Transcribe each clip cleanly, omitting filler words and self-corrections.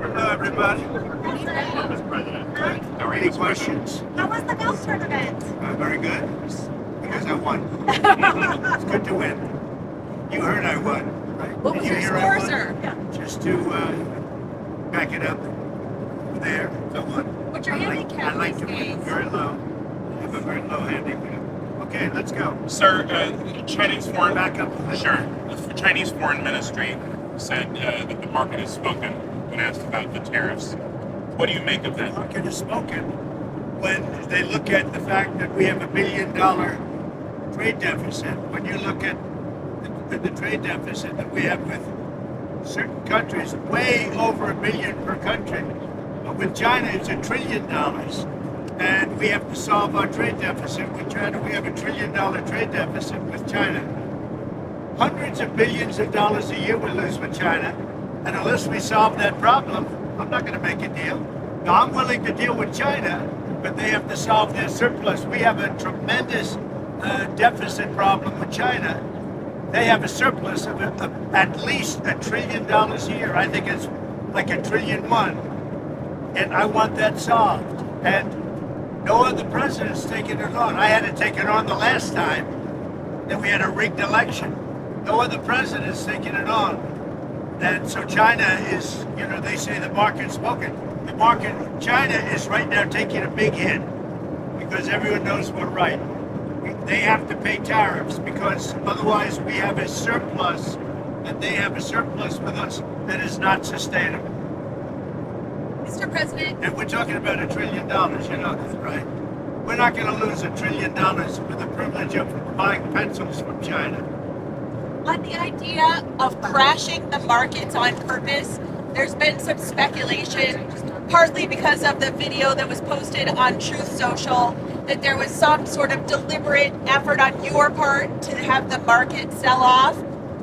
Hello, everybody. Mr. President, are there any questions? How was the golf tournament? Very good, because I won. It's good to win. You heard I won, right? What was Did you your hear I score, won? sir? Just to back it up, there, I won. What's your handicap I like these to win days? very low. I have a very low handicap. Okay, let's go. Sir, Chinese foreign Back up. Sure. The Chinese Foreign Ministry said that the market has spoken when asked about the tariffs. What do you make of The that? market has spoken when they look at the fact that we have $1 billion trade deficit. When you look at the trade deficit that we have with certain countries, way over $1 billion per country. But with China, it's $1 trillion. And we have to solve our trade deficit with China. We have $1 trillion trade deficit with China. Hundreds of billions of dollars a year we lose with China. And unless we solve that problem, I'm not going to make a deal. Now, I'm willing to deal with China, but they have to solve their surplus. We have a tremendous deficit problem with China. They have a surplus of at least $1 trillion a year. I think it's like $1.1 trillion. And I want that solved. And no other president's taken it on. I had to take it on the last time that we had a rigged election. No other president's taken it on. And so China is, they say the market's spoken. The market, China is right now taking a big hit because everyone knows we're right. They have to pay tariffs because otherwise we have a surplus and they have a surplus with us that is not sustainable. Mr. President, And we're talking about $1 trillion, you know that, right? We're not going to lose $1 trillion for the privilege of buying pencils from China. On the idea of crashing the markets on purpose, there's been some speculation, partly because of the video that was posted on Truth Social, that there was some sort of deliberate effort on your part to have the market sell off.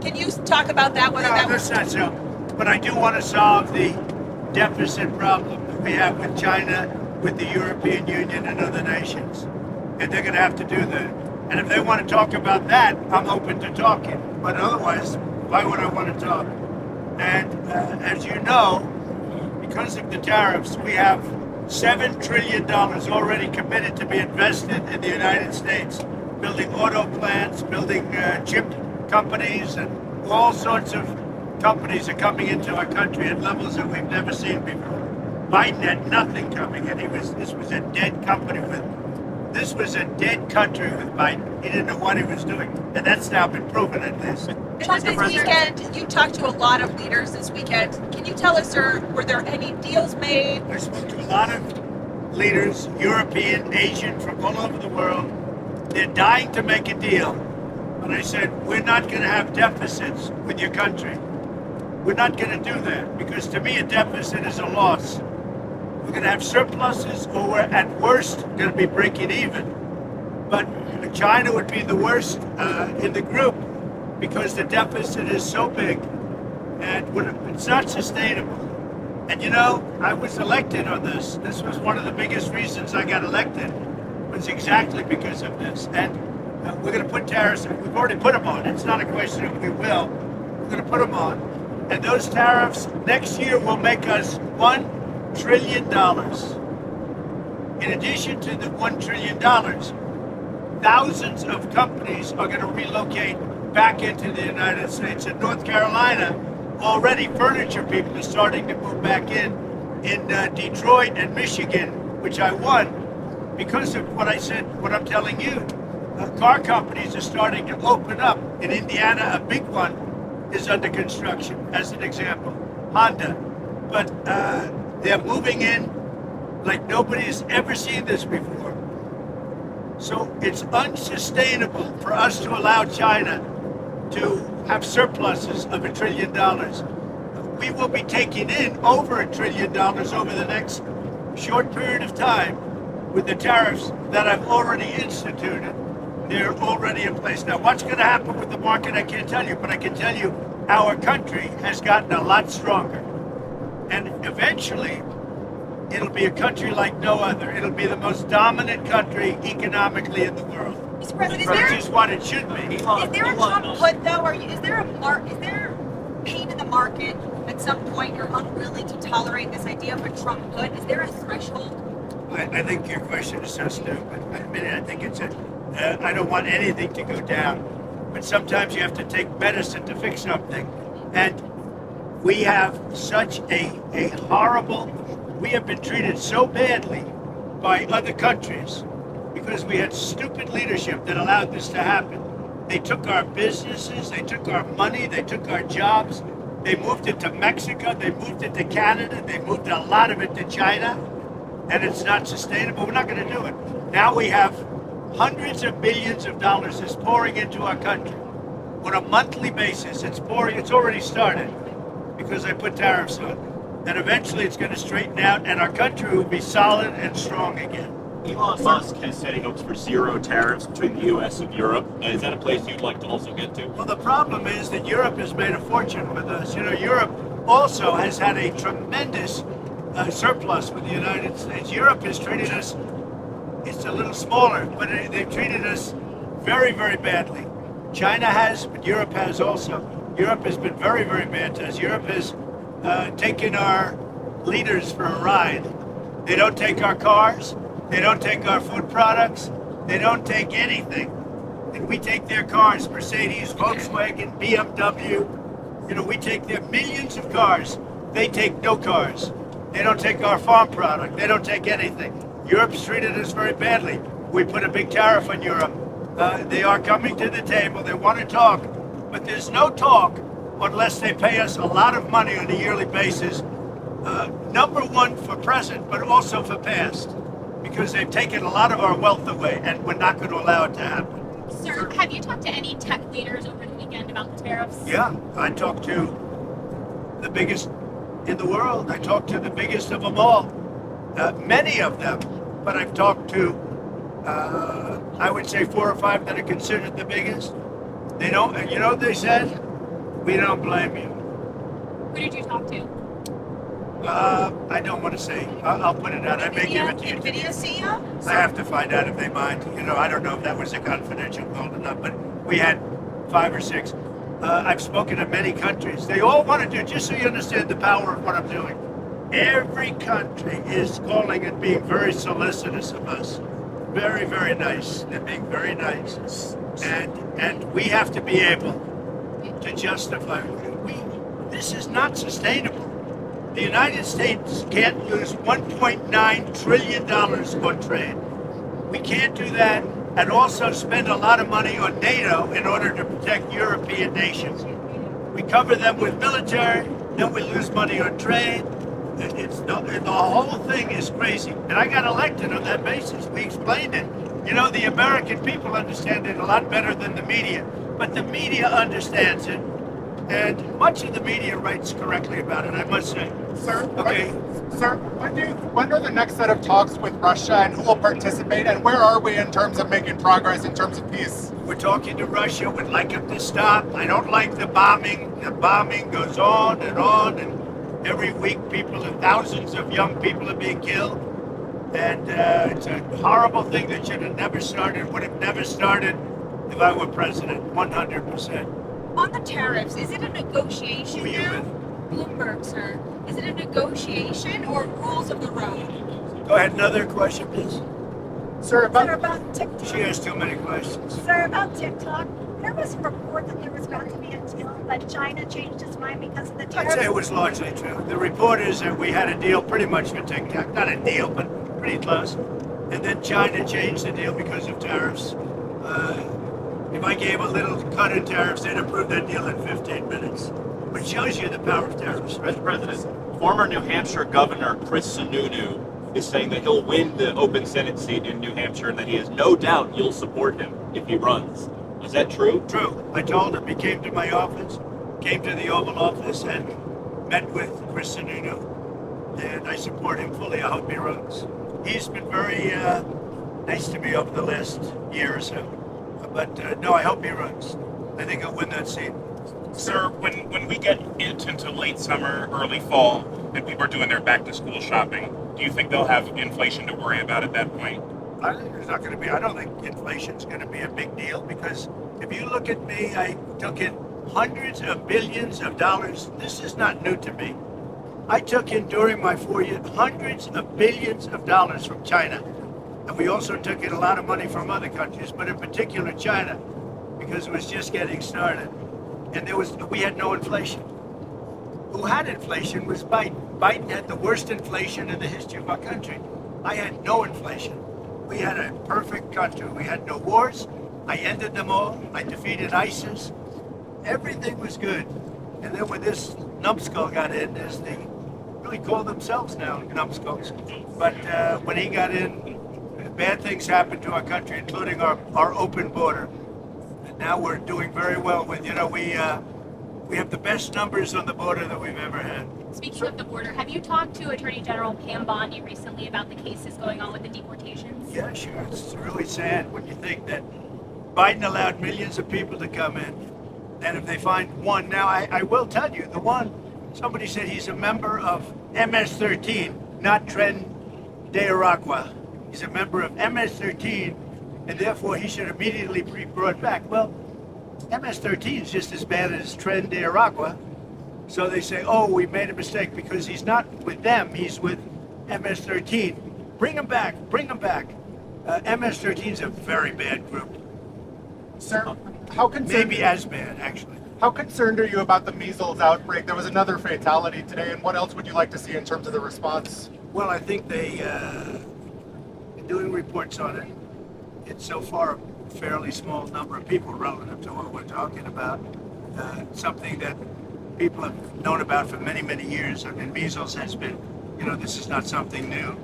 Can you talk about that? Whether that was that's not so. But I do want to solve the deficit problem that we have with China, with the European Union and other nations. And they're going to have to do that. And if they want to talk about that, I'm open to talking. But otherwise, why would I want to talk? And as you know, because of the tariffs, we have $7 trillion already committed to be invested in the United States, building auto plants, building chip companies, and all sorts of companies are coming into our country at levels that we've never seen before. Biden had nothing coming in. This was a dead country with Biden. He didn't know what he was doing. And that's now been proven at least. this weekend? You talked to a lot of leaders this weekend. Can you tell us, sir, were there any deals made? I spoke to a lot of leaders, European, Asian, from all over the world. They're dying to make a deal. But I said, we're not going to have deficits with your country. We're not going to do that because to me a deficit is a loss. We're going to have surpluses or we're at worst going to be breaking even. But China would be the worst in the group because the deficit is so big and it's not sustainable. And I was elected on this. This was one of the biggest reasons I got elected was exactly because of this. And we're going to put tariffs, we've already put them on. It's not a question of we will. We're going to put them on. And those tariffs next year will make us $1 trillion. In addition to the $1 trillion, thousands of companies are going to relocate back into the United States. In North Carolina, already furniture people are starting to move back in Detroit and Michigan, which I won because of what I said, what I'm telling you. Car companies are starting to open up. In Indiana, a big one is under construction, as an example, Honda. But they're moving in like nobody's ever seen this before. So it's unsustainable for us to allow China to have surpluses of $1 trillion. We will be taking in over $1 trillion over the next short period of time with the tariffs that I've already instituted. They're already in place. Now, what's going to happen with the market, I can't tell you, but I can tell you our country has gotten a lot stronger. And eventually, it'll be a country like no other. It'll be the most dominant country economically in the world. Mr. President, Which is what it should be. is there a Trump put though? Is there pain in the market at some point you're unwilling to tolerate this idea of a Trump good? Is there a threshold? I think your question is so stupid. I mean, I think it's I don't want anything to go down. But sometimes you have to take medicine to fix something. And we have such a horrible, we have been treated so badly by other countries because we had stupid leadership that allowed this to happen. They took our businesses, they took our money, they took our jobs, they moved it to Mexico, they moved it to Canada, they moved a lot of it to China, and it's not sustainable. We're not going to do it. Now we have hundreds of billions of dollars is pouring into our country. On a monthly basis, it's pouring, it's already started because I put tariffs on. And eventually it's going to straighten out and our country will be solid and strong again. Elon Musk has said he hopes for zero tariffs between the U.S. and Europe. Is that a place you'd like to also get to? Well, the problem is that Europe has made a fortune with us. You know, Europe also has had a tremendous surplus with the United States. Europe has treated us, it's a little smaller, but they've treated us very, very badly. China has, but Europe has also. Europe has been very, very bad to us. Europe has taken our leaders for a ride. They don't take our cars. They don't take our food products. They don't take anything. And we take their cars, Mercedes, Volkswagen, BMW. You know, we take their millions of cars. They take no cars. They don't take our farm product. They don't take anything. Europe's treated us very badly. We put a big tariff on Europe. They are coming to the table. They want to talk. But there's no talk unless they pay us a lot of money on a yearly basis. Number one for present, but also for past. Because they've taken a lot of our wealth away, and we're not going to allow it to happen. Sir, have you talked to any tech leaders over the weekend about the tariffs? Yeah, I talked to the biggest in the world. I talked to the biggest of them all. Many of them, but I've talked to, I would say 4 or 5 that are considered the biggest. They don't, you know what they said? We don't blame you. Who did you talk to? I don't want to say. I'll put it out. I may give it to you. NVIDIA CEO? I have to find out if they mind. You know, I don't know if that was a confidential call or not, but we had 5 or 6. I've spoken to many countries. They all want to do, just so you understand the power of what I'm doing. Every country is calling and being very solicitous of us. Very, very nice. They're being very nice. And we have to be able to justify. This is not sustainable. The United States can't lose $1.9 trillion on trade. We can't do that and also spend a lot of money on NATO in order to protect European nations. We cover them with military, then we lose money on trade. The whole thing is crazy. And I got elected on that basis. We explained it. You know, the American people understand it a lot better than the media. But the media understands it. And much of the media writes correctly about it, I must say. Sir, Okay. Sir, when are the next set of talks with Russia and who will participate and where are we in terms of making progress in terms of peace? We're talking to Russia. We'd like them to stop. I don't like the bombing. The bombing goes on, and every week thousands of young people are being killed. And it's a horrible thing that should have never started, would have never started if I were president, 100%. On the tariffs, is it a negotiation Who are you now? Bloomberg, sir. Is it a negotiation or rules of the road? Go ahead, another question, please. Sir, About TikTok. She has too many questions. Sir, about TikTok. There was a report that there was going to be a deal, but China changed its mind because of the I'd tariffs. say it was largely true. The report is that we had a deal pretty much for TikTok. Not a deal, but pretty close. And then China changed the deal because of tariffs. If I gave a little cut in tariffs, they'd approve that deal in 15 minutes. Which shows you the power of tariffs, right? Mr. President, former New Hampshire Governor Chris Sununu is saying that he'll win the open Senate seat in New Hampshire and that he has no doubt you'll support him if he runs. Is that true? True. I told him he came to my office, came to the Oval Office, and met with Chris Sununu. And I support him fully. I hope he runs. He's been very nice to me over the last year or so. But no, I hope he runs. I think he'll win that seat. Sir, when we get into late summer, early fall, and people are doing their back-to-school shopping, do you think they'll have inflation to worry about at that point? I think there's not going to be. I don't think inflation's going to be a big deal because if you look at me, I took in hundreds of billions of dollars. This is not new to me. I took in during my 4 years hundreds of billions of dollars from China. And we also took in a lot of money from other countries, but in particular China, because it was just getting started. And we had no inflation. Who had inflation was Biden. Biden had the worst inflation in the history of our country. I had no inflation. We had a perfect country. We had no wars. I ended them all. I defeated ISIS. Everything was good. And then when this numbskull got in, as they really call themselves now, numbskulls. But when he got in, bad things happened to our country, including our open border. And now we're doing very well with, we have the best numbers on the border that we've ever had. Speaking of the border, have you talked to Attorney General Pam Bondi recently about the cases going on with the deportations? Yeah, sure. It's really sad when you think that Biden allowed millions of people to come in, and if they find one, now I will tell you, the one, somebody said he's a member of MS13, not Tren de Aragua. He's a member of MS13, and therefore he should immediately be brought back. Well, MS13 is just as bad as Tren de Aragua. So they say, oh, we made a mistake because he's not with them, he's with MS13. Bring him back, bring him back. MS13 is a very bad group. Sir, how concerned? Maybe as bad, actually. How concerned are you about the measles outbreak? There was another fatality today, and what else would you like to see in terms of the response? Well, I think they doing reports on it. It's so far a fairly small number of people relative to what we're talking about. Something that people have known about for many, many years. I mean, measles has been, this is not something new.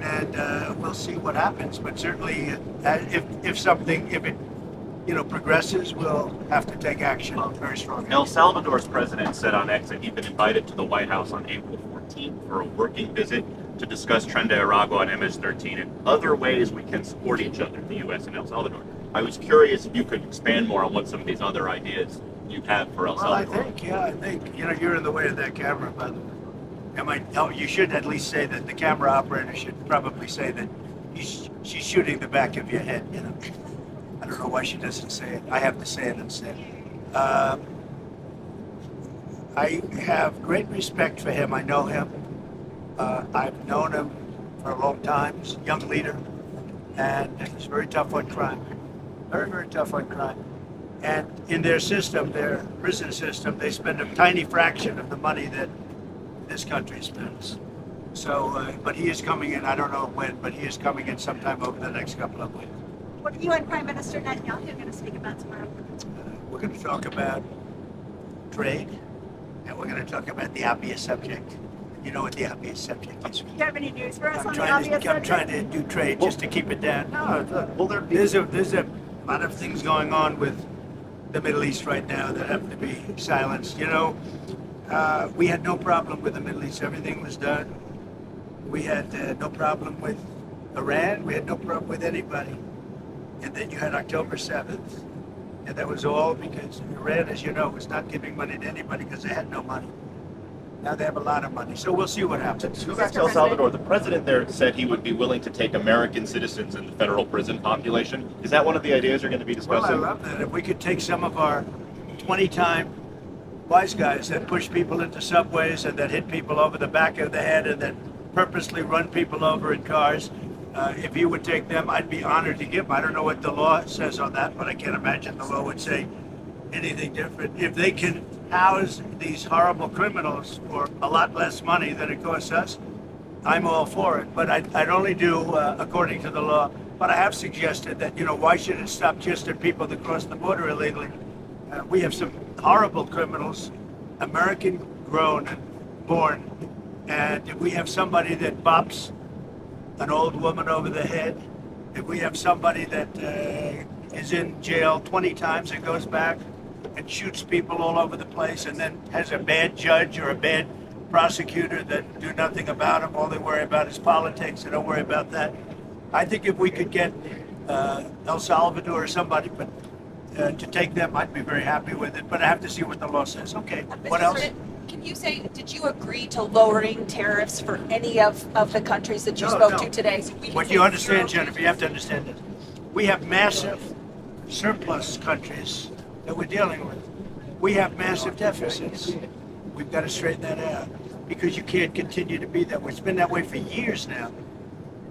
And we'll see what happens. But certainly, if it progresses, we'll have to take action very strongly. El Salvador's president said on X that he'd been invited to the White House on April 14th for a working visit to discuss Tren de Aragua and MS13 and other ways we can support each other, the U.S. and El Salvador. I was curious if you could expand more on what some of these other ideas you have for El Salvador. I think, you're in the way of that camera, by the way. You should at least say that the camera operator should probably say that she's shooting the back of your head, I don't know why she doesn't say it. I have to say it instead. I have great respect for him. I know him. I've known him for a long time. He's a young leader, and he's very tough on crime. Very, very tough on crime. And in their system, their prison system, they spend a tiny fraction of the money that this country spends. So, but he is coming in, I don't know when, but he is coming in sometime over the next couple of weeks. What are you and Prime Minister Netanyahu going to speak about tomorrow? We're going to talk about trade, and we're going to talk about the obvious subject. You know what the obvious subject is. Do you have any news for us I'm on the obvious subject? trying to do trade just to keep it down. No, look, there's a lot of things going on with the Middle East right now that have to be silenced. We had no problem with the Middle East. Everything was done. We had no problem with Iran. We had no problem with anybody. And then you had October 7th, and that was all because Iran, as you know, was not giving money to anybody because they had no money. Now they have a lot of money. So we'll see what happens. To go back to El Salvador, the president there said he would be willing to take American citizens in the federal prison population. Is that one of the ideas you're going to be discussing? Well, I love that. If we could take some of our 20-time wise guys that push people into subways and that hit people over the back of the head and that purposely run people over in cars, if you would take them, I'd be honored to give them. I don't know what the law says on that, but I can't imagine the law would say anything different. If they can house these horrible criminals for a lot less money than it costs us, I'm all for it. But I'd only do according to the law. But I have suggested that, why should it stop just at people that cross the border illegally? We have some horrible criminals, American grown and born, and if we have somebody that bops an old woman over the head, if we have somebody that is in jail 20 times and goes back and shoots people all over the place and then has a bad judge or a bad prosecutor that do nothing about him, all they worry about is politics, they don't worry about that. I think if we could get El Salvador or somebody to take them, I'd be very happy with it, but I have to see what the law says. Okay, what else? Can you say, did you agree to lowering tariffs for any of the countries that you spoke to today? So what you understand, Jennifer, you have to understand this. We have massive surplus countries that we're dealing with. We have massive deficits. We've got to straighten that out. because you can't continue to be that way. It's been that way for years now,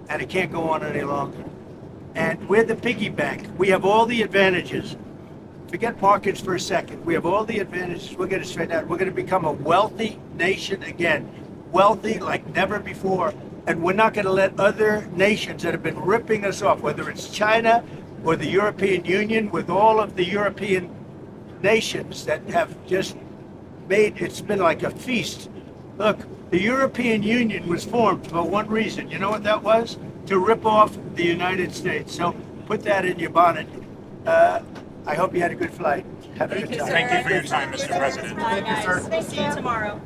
and it can't go on any longer. And we're the piggy bank. We have all the advantages. Forget markets for a second. We have all the advantages. We're going to straighten out. We're going to become a wealthy nation again. Wealthy like never before. And we're not going to let other nations that have been ripping us off, whether it's China or the European Union, with all of the European nations that have just made, it's been like a feast. Look, the European Union was formed for one reason. You know what that was? To rip off the United States. So put that in your bonnet. I hope you had a good flight. Have a good time. Thank you for your time, Mr. President. Bye, Thank you, sir. guys. See you tomorrow.